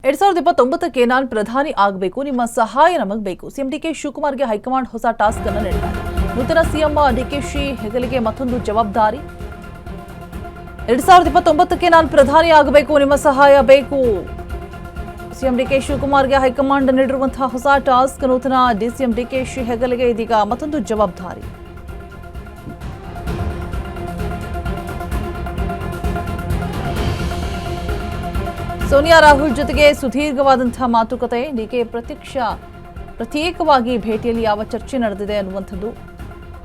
2029ಕ್ಕೆ ನಾನು ಪ್ರಧಾನಿ ಆಗಬೇಕು, ನಿಮ್ಮ ಸಹಾಯ ನಮಗೆ ಬೇಕು. ಸಿಎಂ ಡಿಕೆ ಶಿವಕುಮಾರ್ಗೆ ಹೈಕಮಾಂಡ್ ಹೊಸ ಟಾಸ್ಕ್ ಅನ್ನು ನೀಡಿದ್ದಾರೆ. ನೂತನ ಸಿಎಂ ಡಿಕೆಶಿ ಹೆಗಲಿಗೆ ಮತ್ತೊಂದು ಜವಾಬ್ದಾರಿ. 2029ಕ್ಕೆ ನಾನು ಪ್ರಧಾನಿ ಆಗಬೇಕು, ನಿಮ್ಮ ಸಹಾಯ ಬೇಕು. ಸಿಎಂ ಡಿಕೆ ಶಿವಕುಮಾರ್ಗೆ ಹೈಕಮಾಂಡ್ ನೀಡಿರುವಂತಹ ಹೊಸ ಟಾಸ್ಕ್. ನೂತನ ಸಿಎಂ ಡಿಕೆಶಿ ಹೆಗಲಿಗೆ ಇದೀಗ ಮತ್ತೊಂದು ಜವಾಬ್ದಾರಿ. ಸೋನಿಯಾ ರಾಹುಲ್ ಜೊತೆಗೆ ಸುದೀರ್ಘವಾದಂತಹ ಮಾತುಕತೆ. ಡಿಕೆ ಪ್ರತ್ಯೇಕವಾಗಿ ಭೇಟಿಯಲ್ಲಿ ಯಾವ ಚರ್ಚೆ ನಡೆದಿದೆ ಅನ್ನುವಂಥದ್ದು,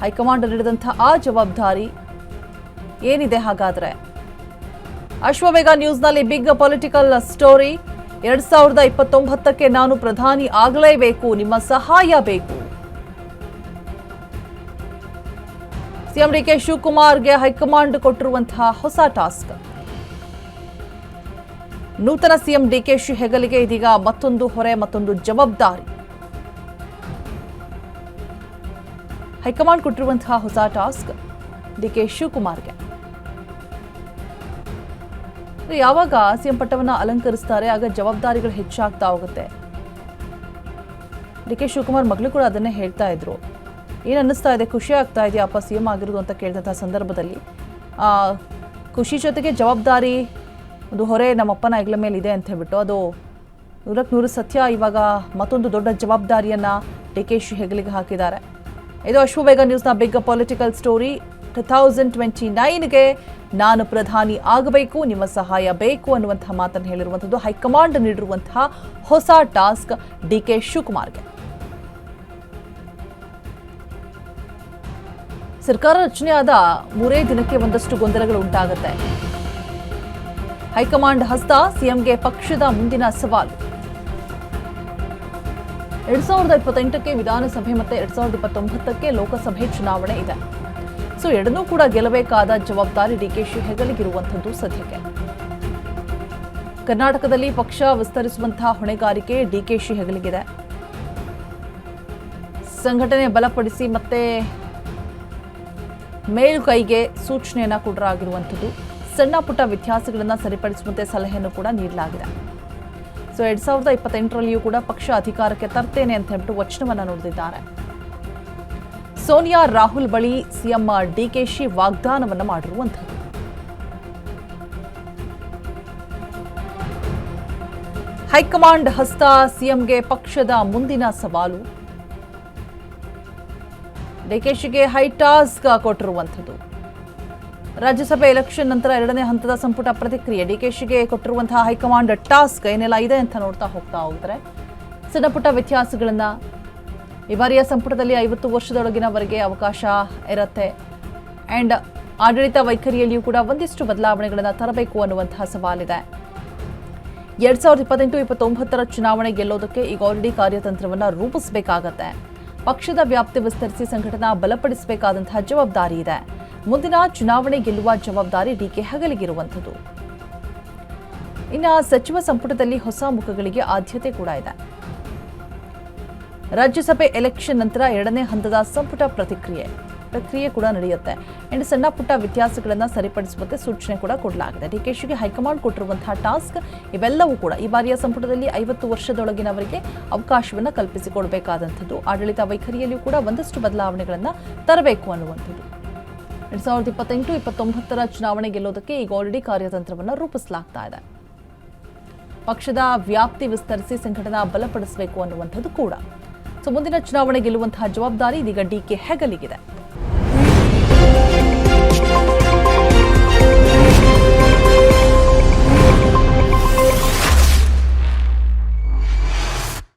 ಹೈಕಮಾಂಡ್ ನೀಡಿದಂತಹ ಆ ಜವಾಬ್ದಾರಿ ಏನಿದೆ. ಹಾಗಾದ್ರೆ ಅಶ್ವವೇಗ ನ್ಯೂಸ್ನಲ್ಲಿ ಬಿಗ್ ಪೊಲಿಟಿಕಲ್ ಸ್ಟೋರಿ. 2029ಕ್ಕೆ ನಾನು ಪ್ರಧಾನಿ ಆಗಲೇಬೇಕು, ನಿಮ್ಮ ಸಹಾಯ ಬೇಕು. ಸಿಎಂ ಡಿಕೆ ಶಿವಕುಮಾರ್ಗೆ ಹೈಕಮಾಂಡ್ ಕೊಟ್ಟಿರುವಂತಹ ಹೊಸ ಟಾಸ್ಕ್. ನೂತನ ಸಿಎಂ ಡಿಕೆಶಿ ಹೆಗಲಿಗೆ ಇದೀಗ ಮತ್ತೊಂದು ಹೊರೆ, ಮತ್ತೊಂದು ಜವಾಬ್ದಾರಿ. ಹೈಕಮಾಂಡ್ ಕೊಟ್ಟಿರುವಂತಹ ಹೊಸ ಟಾಸ್ಕ್ ಡಿಕೆ ಶಿವಕುಮಾರ್ಗೆ. ಯಾವಾಗ ಸಿಎಂ ಪಟ್ಟವನ್ನ ಅಲಂಕರಿಸ್ತಾರೆ ಆಗ ಜವಾಬ್ದಾರಿಗಳು ಹೆಚ್ಚಾಗ್ತಾ ಹೋಗುತ್ತೆ. ಡಿಕೆ ಶಿವಕುಮಾರ್ ಮಗಳು ಕೂಡ ಅದನ್ನೇ ಹೇಳ್ತಾ ಇದ್ರು. ಏನ್ ಅನ್ನಿಸ್ತಾ ಇದೆ, ಖುಷಿ ಆಗ್ತಾ ಇದೆಯಪ್ಪ ಸಿಎಂ ಆಗಿರೋದು ಅಂತ ಕೇಳಿದಂತಹ ಸಂದರ್ಭದಲ್ಲಿ ಖುಷಿ ಜೊತೆಗೆ ಜವಾಬ್ದಾರಿ, ಒಂದು ಹೊರೆ ನಮ್ಮಪ್ಪನ ಹೆಗಲ ಮೇಲೆ ಇದೆ ಅಂತ ಹೇಳ್ಬಿಟ್ಟು ಅದು 100% ಸತ್ಯ. ಇವಾಗ ಮತ್ತೊಂದು ದೊಡ್ಡ ಜವಾಬ್ದಾರಿಯನ್ನ ಡಿಕೆಶಿ ಹೆಗಲಿಗೆ ಹಾಕಿದ್ದಾರೆ. ಇದು ಅಶ್ವವೇಗ ನ್ಯೂಸ್ನ ಬಿಗ್ ಪೊಲಿಟಿಕಲ್ ಸ್ಟೋರಿ. 2029ಗೆ ನಾನು ಪ್ರಧಾನಿ ಆಗಬೇಕು, ನಿಮ್ಮ ಸಹಾಯ ಬೇಕು ಅನ್ನುವಂತಹ ಮಾತನ್ನು ಹೇಳಿರುವಂಥದ್ದು. ಹೈಕಮಾಂಡ್ ನೀಡಿರುವಂತಹ ಹೊಸ ಟಾಸ್ಕ್ ಡಿಕೆ ಶಿವಕುಮಾರ್ಗೆ. ಸರ್ಕಾರ ರಚನೆಯಾದ 3 ದಿನಕ್ಕೆ ಒಂದಷ್ಟು ಗೊಂದಲಗಳು ಉಂಟಾಗುತ್ತೆ. ಹೈಕಮಾಂಡ್ ಹಸ್ತ, ಸಿಎಂಗೆ ಪಕ್ಷದ ಮುಂದಿನ ಸವಾಲು. 2028ಕ್ಕೆ ವಿಧಾನಸಭೆ ಮತ್ತೆ 2029ಕ್ಕೆ ಲೋಕಸಭೆ ಚುನಾವಣೆ ಇದೆ. ಸೊ ಎರಡನ್ನೂ ಕೂಡ ಗೆಲ್ಲಬೇಕಾದ ಜವಾಬ್ದಾರಿ ಡಿಕೆಶಿ ಹೆಗಲಿಗಿರುವಂಥದ್ದು ಸದ್ಯಕ್ಕೆ. ಕರ್ನಾಟಕದಲ್ಲಿ ಪಕ್ಷ ವಿಸ್ತರಿಸುವಂತಹ ಹೊಣೆಗಾರಿಕೆ ಡಿಕೆಶಿ ಹೆಗಲಿಗಿದೆ. ಸಂಘಟನೆ ಬಲಪಡಿಸಿ ಮತ್ತೆ ಮೇಲುಕೈಗೆ ಸೂಚನೆಯನ್ನ ಕೊಡಲಾಗಿರುವಂಥದ್ದು. ಸಣ್ಣ ಪುಟ್ಟ ವ್ಯತ್ಯಾಸಗಳನ್ನು ಸರಿಪಡಿಸುವಂತೆ ಸಲಹೆಯನ್ನು ಕೂಡ ನೀಡಲಾಗಿದೆ. ಸೊ 2028ರಲ್ಲಿಯೂ ಕೂಡ ಪಕ್ಷ ಅಧಿಕಾರಕ್ಕೆ ತರ್ತೇನೆ ಅಂತ ಹೇಳ್ಬಿಟ್ಟು ವಚನವನ್ನ ನುಡಿದಿದ್ದಾರೆ. ಸೋನಿಯಾ ರಾಹುಲ್ ಬಳಿ ಸಿಎಂ ಡಿಕೆಶಿ ವಾಗ್ದಾನವನ್ನ ಮಾಡಿರುವಂಥದ್ದು. ಹೈಕಮಾಂಡ್ ಹಸ್ತ, ಸಿಎಂಗೆ ಪಕ್ಷದ ಮುಂದಿನ ಸವಾಲು. ಡಿಕೆಶಿಗೆ ಹೈ ಟಾಸ್ಕ್ ಕೊಟ್ಟಿರುವಂಥದ್ದು. ರಾಜ್ಯಸಭೆ ಎಲೆಕ್ಷನ್ ನಂತರ 2ನೇ ಹಂತದ ಸಂಪುಟ ಪ್ರತಿಕ್ರಿಯೆ. ಡಿಕೆಶಿಗೆ ಕೊಟ್ಟಿರುವಂತಹ ಹೈಕಮಾಂಡ್ ಟಾಸ್ಕ್ ಏನೆಲ್ಲ ಇದೆ ಅಂತ ನೋಡ್ತಾ ಹೋಗ್ತಾರೆ. ಸಣ್ಣ ಪುಟ್ಟ ವ್ಯತ್ಯಾಸಗಳನ್ನ ಈ ಬಾರಿಯ ಸಂಪುಟದಲ್ಲಿ 50 ವರ್ಷದೊಳಗಿನವರೆಗೆ ಅವಕಾಶ ಇರುತ್ತೆ. ಅಂಡ್ ಆಡಳಿತ ವೈಖರಿಯಲ್ಲಿಯೂ ಕೂಡ ಒಂದಿಷ್ಟು ಬದಲಾವಣೆಗಳನ್ನ ತರಬೇಕು ಅನ್ನುವಂತಹ ಸವಾಲಿದೆ. 2028-29 ಚುನಾವಣೆ ಗೆಲ್ಲೋದಕ್ಕೆ ಈಗ ಆಲ್ರೆಡಿ ಕಾರ್ಯತಂತ್ರವನ್ನ ರೂಪಿಸಬೇಕಾಗತ್ತೆ. ಪಕ್ಷದ ವ್ಯಾಪ್ತಿ ವಿಸ್ತರಿಸಿ ಸಂಘಟನಾ ಬಲಪಡಿಸಬೇಕಾದಂತಹ ಜವಾಬ್ದಾರಿ ಇದೆ. ಮುಂದಿನ ಚುನಾವಣೆ ಗೆಲ್ಲುವ ಜವಾಬ್ದಾರಿ ಡಿಕೆ ಹೆಗಲಿಗಿರುವಂಥದ್ದು. ಇನ್ನು ಸಚಿವ ಸಂಪುಟದಲ್ಲಿ ಹೊಸ ಮುಖಗಳಿಗೆ ಆದ್ಯತೆ ಕೂಡ ಇದೆ. ರಾಜ್ಯಸಭೆ ಎಲೆಕ್ಷನ್ ನಂತರ 2ನೇ ಹಂತದ ಸಂಪುಟ ಪ್ರಕ್ರಿಯೆ ಕೂಡ ನಡೆಯುತ್ತೆ. ಅಂಡ್ ಸಣ್ಣ ಪುಟ್ಟ ವ್ಯತ್ಯಾಸಗಳನ್ನು ಸರಿಪಡಿಸುವಂತೆ ಸೂಚನೆ ಕೂಡ ಕೊಡಲಾಗಿದೆ. ಡಿಕೆಶಿಗೆ ಹೈಕಮಾಂಡ್ ಕೊಟ್ಟಿರುವಂತಹ ಟಾಸ್ಕ್ ಇವೆಲ್ಲವೂ ಕೂಡ ಈ ಬಾರಿಯ ಸಂಪುಟದಲ್ಲಿ 50 ವರ್ಷದೊಳಗಿನವರಿಗೆ ಅವಕಾಶವನ್ನು ಕಲ್ಪಿಸಿಕೊಡಬೇಕಾದಂಥದ್ದು. ಆಡಳಿತ ವೈಖರಿಯಲ್ಲಿಯೂ ಕೂಡ ಒಂದಷ್ಟು ಬದಲಾವಣೆಗಳನ್ನು ತರಬೇಕು ಅನ್ನುವಂಥದ್ದು. 2028-29 ಚುನಾವಣೆ ಗೆಲ್ಲೋದಕ್ಕೆ ಈಗ ಆಲ್ರೆಡಿ ಕಾರ್ಯತಂತ್ರವನ್ನು ರೂಪಿಸಲಾಗ್ತಾ ಇದೆ. ಪಕ್ಷದ ವ್ಯಾಪ್ತಿ ವಿಸ್ತರಿಸಿ ಸಂಘಟನಾ ಬಲಪಡಿಸಬೇಕು ಅನ್ನುವಂಥದ್ದು ಕೂಡ. ಸೊ ಮುಂದಿನ ಚುನಾವಣೆ ಗೆಲ್ಲುವಂತಹ ಜವಾಬ್ದಾರಿ ಇದೀಗ ಡಿಕೆ ಹೆಗಲಿಗಿದೆ.